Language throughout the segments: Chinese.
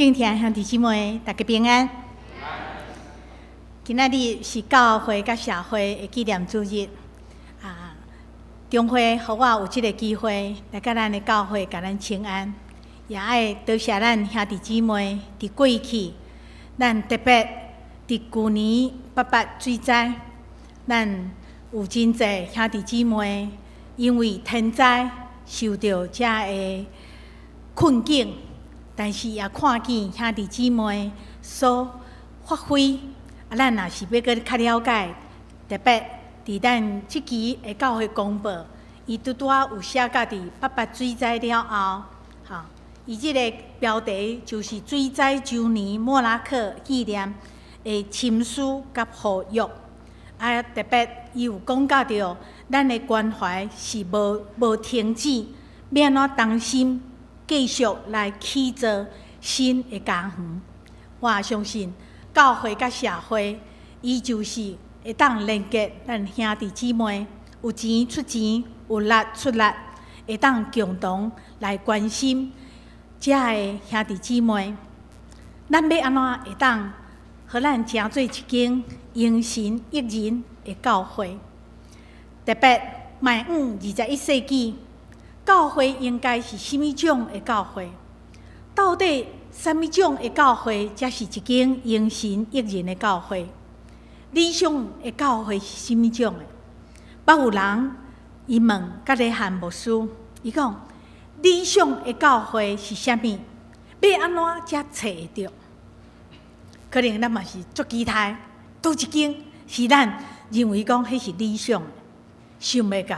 敬天兄弟姊妹，大家平安。今仔日是教会甲社会的纪念主日中会互我有这个机会来甲咱的教会甲咱请安，也爱多谢咱兄弟姊妹伫过去，咱特别伫旧年8月水灾，咱有真侪兄弟姊妹因为天灾受到遮的困境。但是也看见兄弟姊妹所发挥，咱若是要搁较了解，特别伫咱即期的教会公报，伊拄有写甲伫8月水灾了后，伊即个标题就是水灾周年莫拉克纪念的亲书甲呼吁，特别伊有讲到着咱的关怀是无停止，要安怎当心。继续来起造新的家园，我也相信教会甲社会，伊就是会当连接咱兄弟姊妹，有钱出钱，有力出力，会当共同来关心遮的兄弟姊妹。咱要安怎会当，互咱成做一间应神益人的教会？特别迈向21世纪。教会应该是什么种的教会？到底什么种的教会才是一间应神益人的教会？理想的教会是什么种的？捌有人伊问甲咧汉牧师，伊讲理想的教会是啥物？要安怎才找会到？可能咱嘛是足期待，倒一间是咱认为讲迄是理想的，想袂到。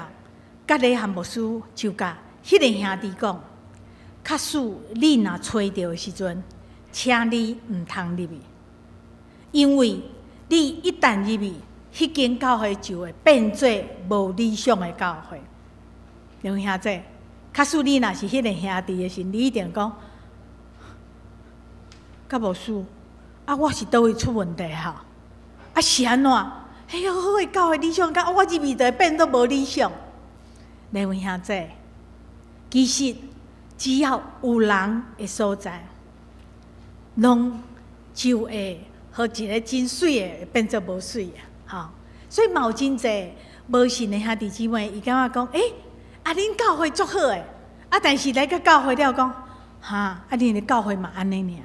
甲咧汉牧师就甲迄个兄弟讲：假使你若找到的时阵，请你毋通入去，因为你一旦入去，迄间教会就会变做无理想的教会。两兄弟，假使你若是迄个兄弟的时，你一定讲：甲牧师，我是倒位出问题是安怎？哎呦，好个教会理想，我入去就会变做无理想。两位兄弟，其实只要有人的所在，拢就会互一个真水的变做无水的。所以嘛有真侪无信的兄弟姊妹，伊感觉讲，恁教会足好的，但是来到教会了讲，恁的教会嘛安尼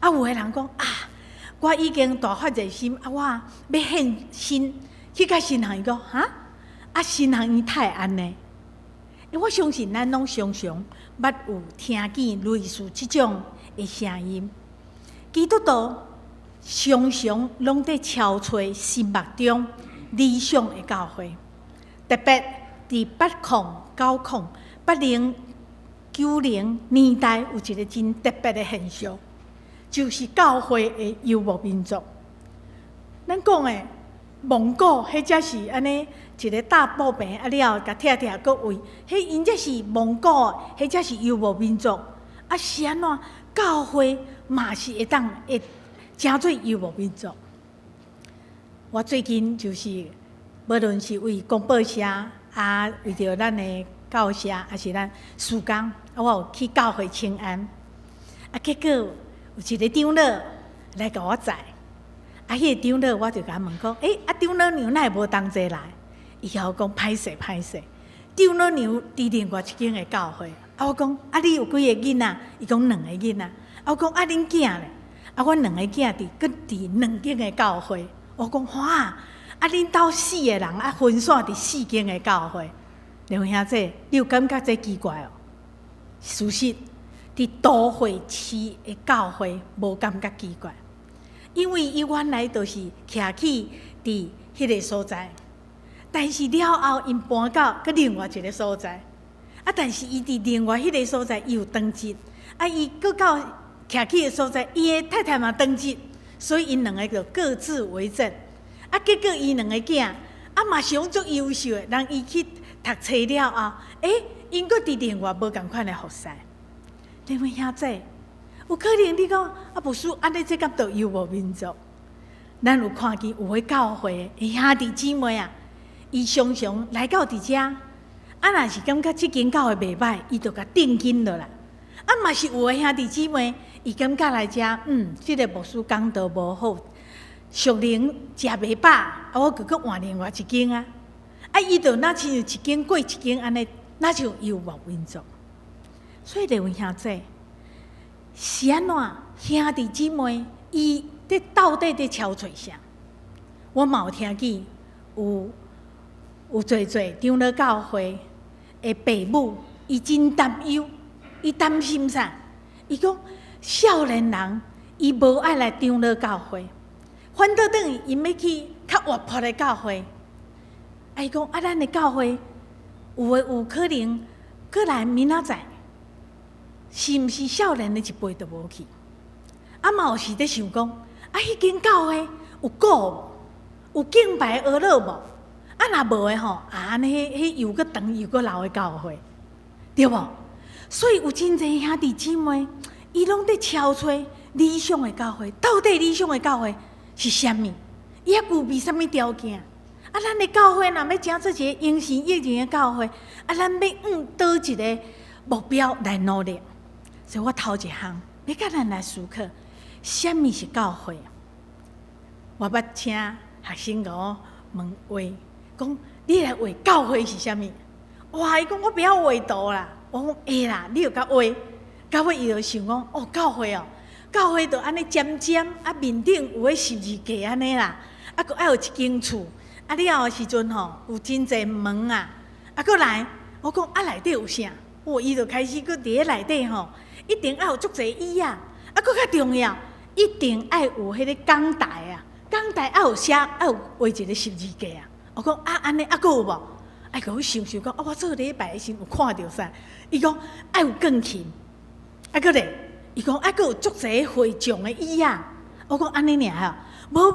尔。有个人讲，我已经大发热心，我要献身去甲神行，伊讲，神行伊太安尼。我相信咱拢常常捌有听见类似即种的声音。基督徒常常拢在敲找心目中理想的教会，特别伫8090年代有一个真特别的现象，就是教会的游牧民族。咱讲的蒙古，迄才是安尼一个大布棚了，甲拆个位，迄因才是蒙古，迄才是游牧民族。是安怎？教会嘛是会成做游牧民族。我最近就是，无论是为公报社为着咱的教社，还是咱事工，我有去教会请安。结果有一个长老来甲我载。迄个长老我就甲问讲，长老娘哪会无同齐来？伊甲我讲歹势，长老娘伫另外一间的教会。我讲你有几个囡仔？伊讲2个囡仔。我讲恁囝咧？我2个囝佫伫2间的教会。我讲恁兜4个人分散伫4间的教会。两兄弟，你有感觉这奇怪？事实伫都会市的教会无感觉奇怪。因为伊原来就是徛起伫迄个所在，但是了后因搬到另外一个所在，但是伊伫另外迄个所在伊有登记，伊搁到徛起的所在，伊的太太嘛登记，所以因2个就各自为政。结果伊2个囝嘛是足优秀的，人伊去读册了后，因搁伫另外无共款的服侍。你们兄弟？有可能你讲牧师安尼这敢做游牧民族？咱有看见有个教会的兄弟姊妹伊常常来到伫遮，若是感觉即间教会袂歹，伊就甲定睛落来。嘛是有的兄弟姊妹，伊感觉来遮，即个牧师讲道无好，属灵食袂饱，我佫换另外一间啊。伊就那亲像一间过一间安尼，那就有无运作。所以，弟兄兄姐，是安怎兄弟姊妹伊到底伫操吹啥？我嘛有听见有侪长老教会的父母，伊真担忧，伊担心啥？伊讲少年人伊无爱来长老教会，反倒等于因要去较活泼的教会。伊讲咱的教会有可能过来明仔载，是毋是少年的一辈都无去？嘛有时在想讲，迄间教会有鼓无？有敬拜学乐无？若无的吼，安尼迄又搁长又搁老的教会，对无？所以有真侪兄弟姊妹，伊拢在敲吹理想的教会。到底理想的教会是啥物？伊要具备啥物条件？咱的教会若要成做一个英雄益人的教会，咱要倒一个目标来努力。所以我头一项要甲咱来思考，啥物是教会？我捌请学生甲我问话，讲你来画教会是啥物？哇！伊讲我不要画图啦。我讲会啦，你有甲画，到尾伊就想讲教会教会就安尼尖尖，面顶有迄十字架安尼啦，佫爱有一间厝。了后时阵有真侪门啊，佫来，我讲内底有啥？伊就开始佫伫咧内底一定爱有足侪椅啊，佫较重要，一定爱有迄个讲台啊，讲台爱有写，爱有画一个十字架啊。我讲安尼佫有无？甲我想想讲，我做礼拜的时有看到啥？伊讲爱有钢琴，佫咧，伊讲佫有足侪会场的椅啊。我讲安尼尔无，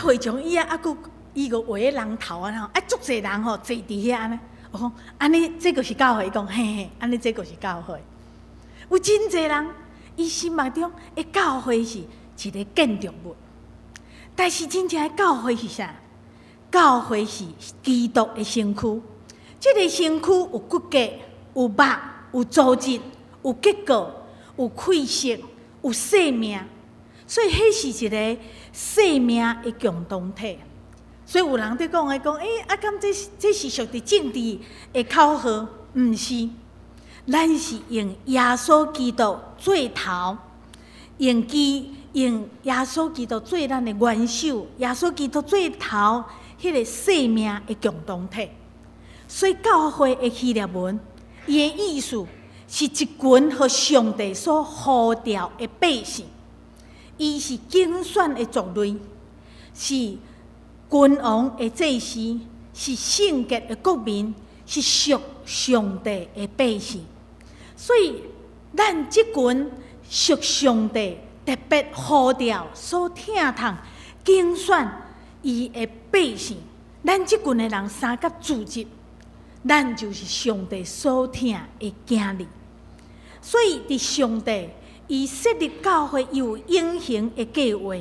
会场椅啊，佫。伊个画个人头啊，足侪人坐伫遐安尼。我讲安尼，这个是教会。伊讲嘿，安尼这个是教会。有真侪人，伊心目中的教会是一个建筑物，但是真正的教会是啥？教会是基督的身躯。这个身躯有骨骼，有肉，有组织，有结构，有气息，有生命。所以，迄是一个生命的共同体。所以有人在讲敢这是属于政治的口号？毋是，咱是用耶稣基督做头，用耶稣基督做咱的元首，耶稣基督做头，迄个生命的共同体。所以教会的希腊文，伊的意思是一群和上帝所呼召的百姓，伊是竞选的族类，是君王的祭司，是圣洁的国民，是属上帝的百姓。所以，咱这群属上帝特别呼召所疼痛竞选伊的百姓，咱这群的人三甲组织，咱就是上帝所疼的囝儿。所以，伫上帝伊设立教会有永恒的计划。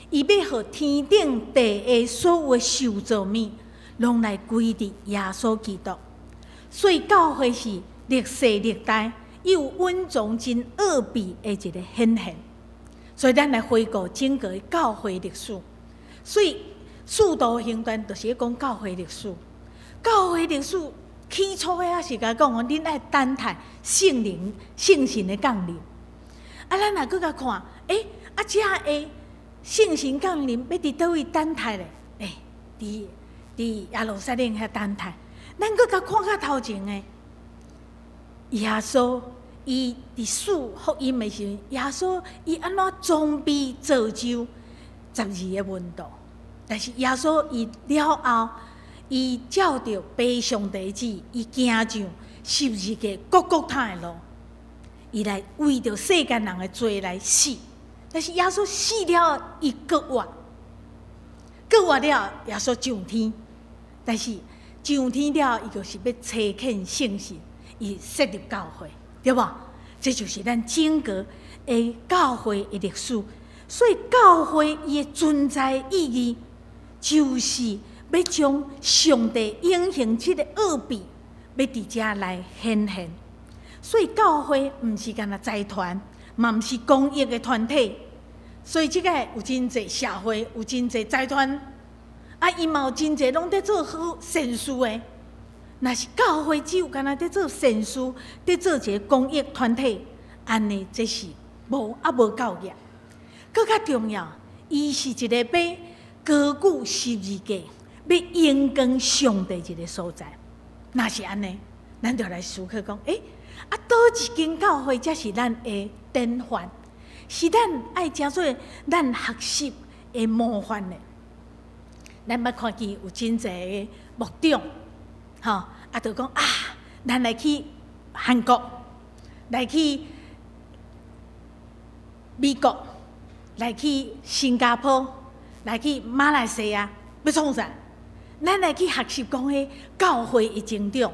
伊要互天顶地下所有的受造物，拢来归伫耶稣基督。所以教会是历世历代有稳重真奥秘的一个显现。所以咱来回顾整个教会历史。所以使徒行传就是讲教会历史。教会历史起初的是甲讲恁爱等待圣灵、圣神的降临。咱若搁甲看，遮的圣神降临要伫倒位等待咧？伫耶路撒冷遐等待。咱搁甲看较头前诶，耶稣伊伫传福音诶时阵，耶稣伊安怎装备造就12个门徒？但是耶稣伊了后，伊照着父上帝旨，伊行上十字架各他诶路，伊来为着世间人诶罪来死。但是耶稣死了，伊搁活了，耶稣上天。但是上天了，伊就是要差遣圣神，伊设立教会，对无？这就是咱整个的教会的历史。所以教会伊的存在意义，就是要将上帝永恒这个奥秘，要伫遮来显现。所以教会毋是干那财团，嘛毋是公益的团体。所以即个有真济社会，有真济财团，伊嘛有真济拢在做好善事的。若是教会只有干那在做善事，在做一个公益团体，安尼这是无够业。更较重要，伊是一个要高举12架，要荣光上帝一个所在。若是安尼，咱就来思考讲，倒一间教会才是咱的典范，是咱爱诚做咱学习的模范的。咱捌看见有真济个牧长，就讲咱来去韩国，来去美国，来去新加坡，来去马来西亚，要创啥？咱来去学习讲迄教会的成长。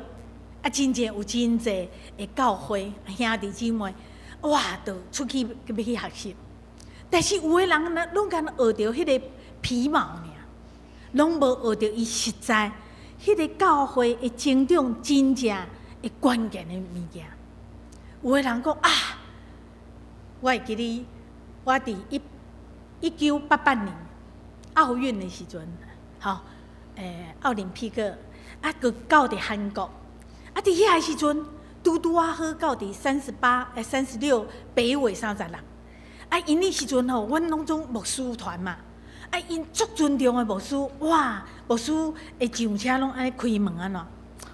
真正有真济的教会兄弟姊妹，就出去要去学习。但是有的人呢，拢敢学着迄个皮毛尔，拢无学着伊实在迄个教会的成长真正的关键的物件。有的人讲我会记得我伫1988年奥运的时阵，奥林匹克佮到伫韩国。伫遐个时阵，拄好到伫36北纬30人。因迄时阵阮拢总牧师团嘛。因足尊重的牧师，牧师的上车拢安尼开门安怎？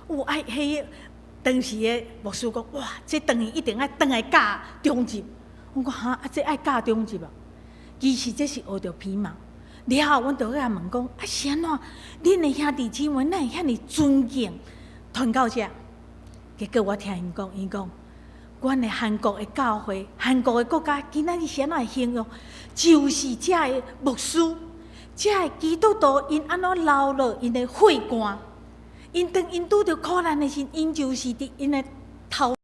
迄当时的牧师讲，这当伊一定爱转来教中级。我讲这爱教中级啊？其实这是学着皮毛。了后，阮就甲问讲，是安怎？恁的兄弟姊妹哪会遐尼尊敬传教者？结果我听伊讲，阮的韩国的教会，韩国的国家今仔日是安怎形容？就是遮的牧师，遮的基督徒，因安怎流落因的血汗，因当因拄着苦难的时，因就是伫因的头